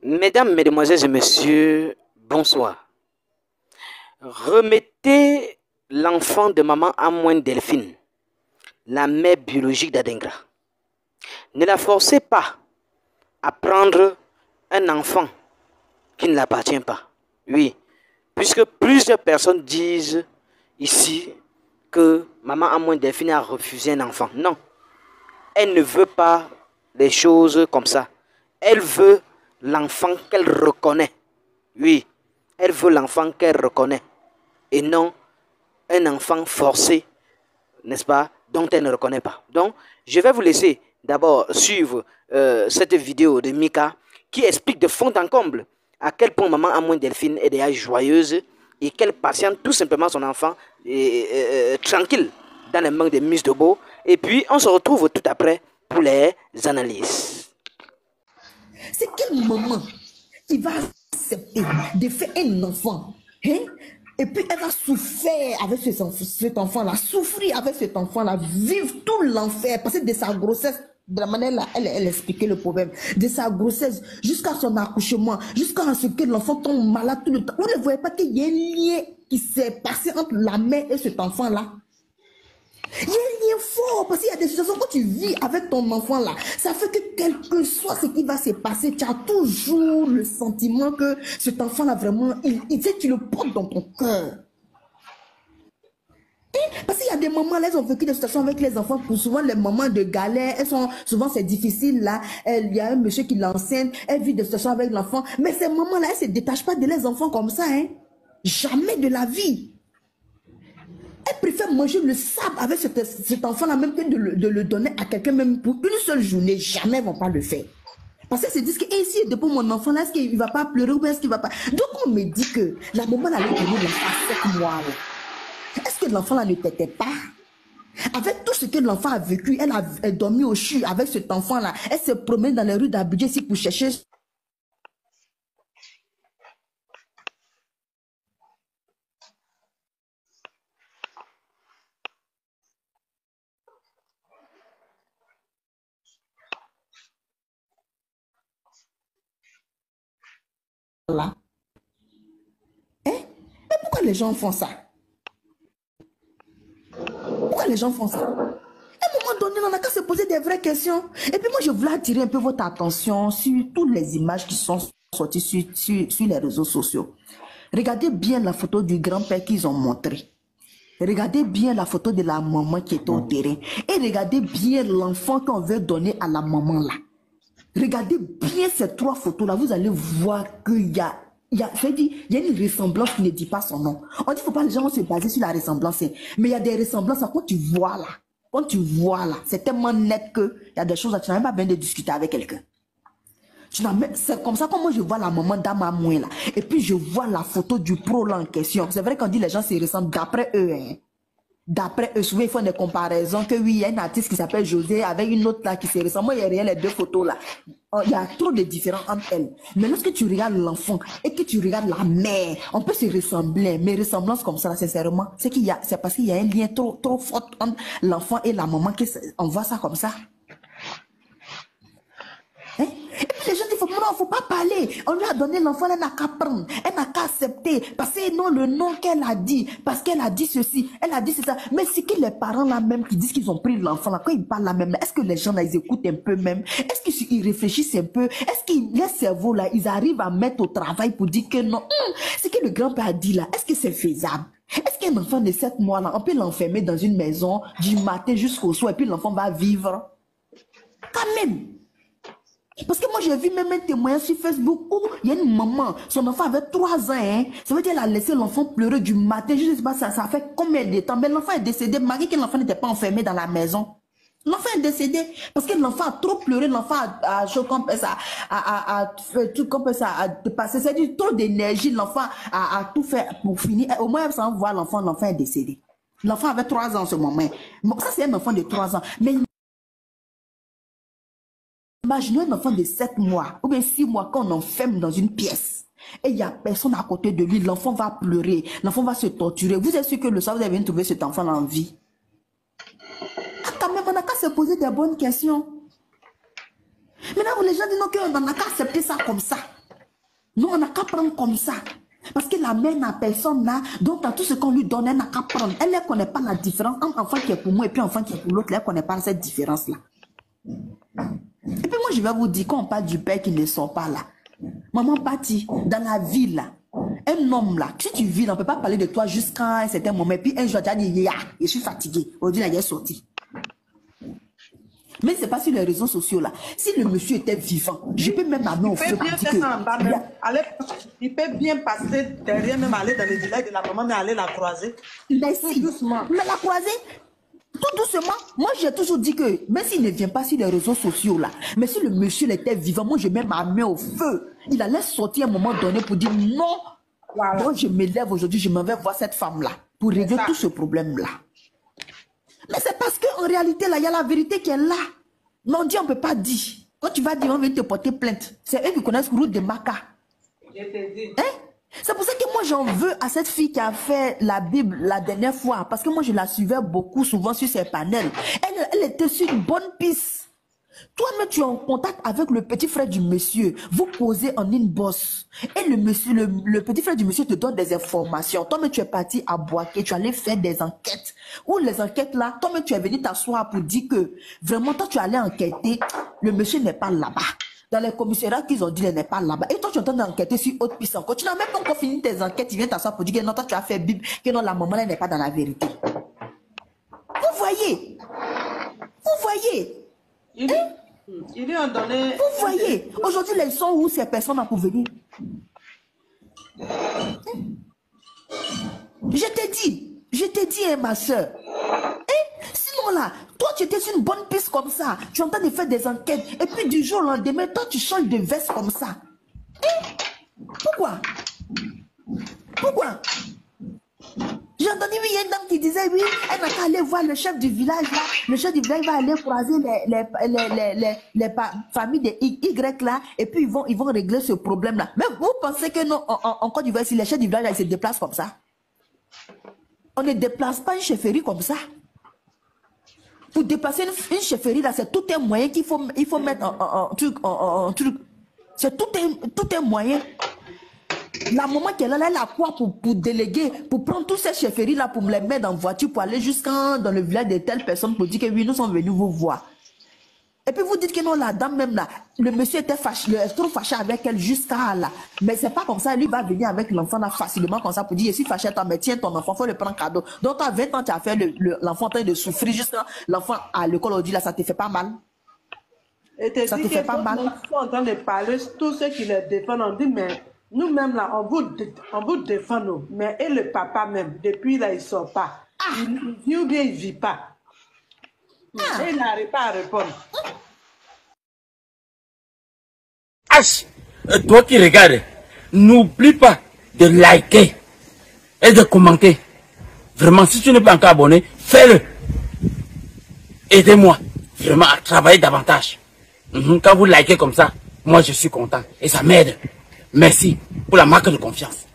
Mesdames, Mesdemoiselles et Messieurs, bonsoir. Remettez l'enfant de maman Amoine Delphine, la mère biologique d'Adengra. Ne la forcez pas à prendre un enfant qui ne l'appartient pas. Oui, puisque plusieurs personnes disent ici que maman Amoine Delphine a refusé un enfant. Non, elle ne veut pas les choses comme ça. Elle veut l'enfant qu'elle reconnaît. Oui, elle veut l'enfant qu'elle reconnaît. Et non un enfant forcé, n'est-ce pas, dont elle ne reconnaît pas. Donc, je vais vous laisser d'abord suivre cette vidéo de Mika qui explique de fond en comble à quel point maman Amoine Delphine est déjà joyeuse et qu'elle patiente tout simplement son enfant tranquille dans les mains des Miss de Beau. Et puis, on se retrouve tout après pour les analyses. C'est quelle maman qui va accepter de faire un enfant, hein? Et puis elle va souffrir avec cet enfant-là, souffrir avec cet enfant-là, vivre tout l'enfer, passer de sa grossesse, de la manière là, elle expliquait le problème, de sa grossesse jusqu'à son accouchement, jusqu'à ce que l'enfant tombe malade tout le temps. Vous ne voyez pas qu'il y a un lien qui s'est passé entre la mère et cet enfant-là? Il y a un lien fort parce qu'il y a des situations quand tu vis avec ton enfant là, ça fait que quel que soit ce qui va se passer, tu as toujours le sentiment que cet enfant là vraiment, tu le portes dans ton cœur. Parce qu'il y a des mamans là, elles ont vécu des situations avec les enfants, pour souvent les mamans de galère, elles sont, souvent c'est difficile là, il y a un monsieur qui l'enseigne, elle vit des situations avec l'enfant, mais ces mamans là, elles se détachent pas de leurs enfants comme ça, hein. Jamais de la vie. Elle préfère manger le sable avec cet enfant-là même que de le donner à quelqu'un même pour une seule journée. Jamais ils ne vont pas le faire. Parce qu'elle se disent que si il est pour mon enfant là, est-ce qu'il ne va pas pleurer ou est-ce qu'il ne va pas... Donc on me dit que la maman allait donner l'enfant à 7 mois. Est-ce que l'enfant là ne t'était pas? Avec tout ce que l'enfant a vécu, elle a dormi au CHU avec cet enfant-là. Elle se promène dans les rues d'Abidjan ici pour chercher... Là. Hein? Mais pourquoi les gens font ça? Pourquoi les gens font ça? À un moment donné, on n'a qu'à se poser des vraies questions. Et puis moi, je voulais attirer un peu votre attention sur toutes les images qui sont sorties sur les réseaux sociaux. Regardez bien la photo du grand-père qu'ils ont montré. Regardez bien la photo de la maman qui est au terrain. Et regardez bien l'enfant qu'on veut donner à la maman là. Regardez bien ces trois photos-là. Vous allez voir qu'il y a... Il y a une ressemblance qui ne dit pas son nom. On dit qu'il ne faut pas les gens se baser sur la ressemblance. Mais il y a des ressemblances. Quand tu vois là, c'est tellement net qu'il y a des choses, tu n'as même pas besoin de discuter avec quelqu'un. C'est comme ça que moi je vois la maman d'Amamoué là. Et puis je vois la photo du pro là en question. C'est vrai qu'on dit les gens se ressemblent d'après eux. Hein. D'après eux, souvent ils font des comparaisons que oui, il y a une artiste qui s'appelle José avec une autre là qui se ressemble. Moi, il y a rien, les deux photos là. Il y a trop de différences entre elles. Mais lorsque tu regardes l'enfant et que tu regardes la mère, on peut se ressembler. Mais ressemblance comme ça, là, sincèrement, c'est parce qu'il y a un lien trop fort entre l'enfant et la maman qu'on voit ça comme ça. Hein? Et puis les gens disent, non, il ne faut pas parler. On lui a donné l'enfant, elle n'a qu'à prendre. Elle n'a qu'à accepter. Parce que non, le nom qu'elle a dit. Parce qu'elle a dit ceci. Elle a dit ça. Mais c'est que les parents là même qui disent qu'ils ont pris l'enfant là, quand ils parlent là même, est-ce que les gens là, ils écoutent un peu même? Est-ce qu'ils réfléchissent un peu? Est-ce que les cerveaux là, ils arrivent à mettre au travail pour dire que non, c'est que le grand-père a dit là, est-ce que c'est faisable? Est-ce qu'un enfant de 7 mois là, on peut l'enfermer dans une maison du matin jusqu'au soir et puis l'enfant va vivre? Quand même. Parce que moi, j'ai vu même un témoignage sur Facebook où il y a une maman, son enfant avait 3 ans, hein. Ça veut dire qu'elle a laissé l'enfant pleurer du matin, je ne sais pas, ça fait combien de temps. Mais l'enfant est décédé, malgré que l'enfant n'était pas enfermé dans la maison. L'enfant est décédé parce que l'enfant a trop pleuré, l'enfant a fait tout comme ça, a dépassé, c'est-à-dire trop d'énergie, l'enfant a tout fait pour finir. Au moins, sans voir l'enfant est décédé. L'enfant avait 3 ans en ce moment. Bon, ça, c'est un enfant de 3 ans. Mais imaginez un enfant de 7 mois ou bien 6 mois qu'on enferme dans une pièce et il n'y a personne à côté de lui. L'enfant va pleurer, l'enfant va se torturer. Vous êtes sûr que le soir, vous avez trouvé cet enfant en vie? Ah, quand même, on n'a qu'à se poser des bonnes questions. Maintenant, les gens disent non, qu'on n'a qu'à accepter ça comme ça. Non, on n'a qu'à prendre comme ça. Parce que la mère n'a personne là, donc dans tout ce qu'on lui donne, elle n'a qu'à prendre. Elle ne connaît pas la différence entre enfant qui est pour moi et puis enfant qui est pour l'autre. Elle ne connaît pas cette différence-là. Et puis moi, je vais vous dire, quand on parle du père qui ne sort pas là, maman partit dans la ville là, un homme là, si tu vis, on ne peut pas parler de toi jusqu'à un certain moment. Et puis un jour, tu as dit, je suis fatigué. Aujourd'hui, là, il est sorti. Mais ce n'est pas sur les réseaux sociaux là. Si le monsieur était vivant, je peux même amener au feu. Il peut bien passer derrière, même aller dans le village de la maman, mais aller la croiser. Mais si, doucement. Mais la croiser, tout doucement. Moi, j'ai toujours dit que, même s'il ne vient pas sur les réseaux sociaux là, mais si le monsieur était vivant, moi, je mets ma main au feu. Il allait sortir à un moment donné pour dire non. Voilà. Moi, je me lève aujourd'hui, je m'en vais voir cette femme là pour régler tout ce problème là. Mais c'est parce qu'en réalité, là, il y a la vérité qui est là. Non, Dieu, on ne peut pas dire. Quand tu vas dire, on va te porter plainte. C'est eux qui connaissent route de Maca. Hein? C'est pour ça que moi, j'en veux à cette fille qui a fait la Bible la dernière fois. Parce que moi, je la suivais beaucoup, souvent sur ses panels. Elle était sur une bonne piste. Toi-même, tu es en contact avec le petit frère du monsieur. Vous posez en inbox. Et le petit frère du monsieur te donne des informations. Toi-même, tu es parti à Boaké. Tu allais faire des enquêtes. Ou les enquêtes là, toi-même, tu es venu t'asseoir pour dire que vraiment, toi, tu allais enquêter. Le monsieur n'est pas là-bas. Dans les commissariats qu'ils ont dit, il n'est pas là-bas. Et toi, tu es en train d'enquêter sur autre piste encore. Tu n'as même pas encore fini tes enquêtes. Tu viens t'asseoir pour dire que non, toi, tu as fait Bible. Que non, la maman, elle n'est pas dans la vérité. Vous voyez? Vous voyez? Ils lui ont donné... Vous voyez, aujourd'hui, ils sont où ces personnes pour venir? Je t'ai dit, hein, ma soeur. Sinon là, toi, tu étais sur une bonne piste comme ça. Tu es en train de faire des enquêtes. Et puis du jour au lendemain, toi, tu changes de veste comme ça. Pourquoi? Pourquoi? J'ai entendu, oui, il y a une dame qui disait, oui, elle n'a qu'à aller voir le chef du village, là. Le chef du village va aller croiser les familles des Y, là, et puis ils vont régler ce problème-là. Mais vous pensez que non, en Côte d'Ivoire, si les chefs du village, là, ils se déplacent comme ça? On ne déplace pas une chefferie comme ça. Pour déplacer une chefferie, là, c'est tout un moyen qu'il faut mettre en truc. C'est tout un moyen. La maman qui est là, elle a quoi pour déléguer, pour prendre toutes ces chefferies-là, pour me les mettre en voiture, pour aller jusqu'à dans le village de telle personne, pour dire que oui, nous sommes venus vous voir. Et puis vous dites que non, la dame même là, le monsieur était trop fâché avec elle jusqu'à là. Mais c'est pas comme ça, lui va venir avec l'enfant là facilement comme ça pour dire, je suis fâché à toi, mais tiens ton enfant, faut le prendre cadeau. Donc à 20 ans, tu as fait l'enfant en train de souffrir jusqu'à l'enfant à l'école, on dit là, ça te fait pas mal. Et ça te fait pas mal. Ils sont en train de parler, tous ceux qui les défendent, on dit, mais nous-mêmes là, on vous défend nous. Mais et le papa même, depuis là, il ne sort pas. Il vit ou bien il ne vit pas. Et il n'arrive pas à répondre. H, toi qui regardes, n'oublie pas de liker et de commenter. Vraiment, si tu n'es pas encore abonné, fais-le. Aidez-moi vraiment à travailler davantage. Quand vous likez comme ça, moi je suis content et ça m'aide. Merci pour la marque de confiance.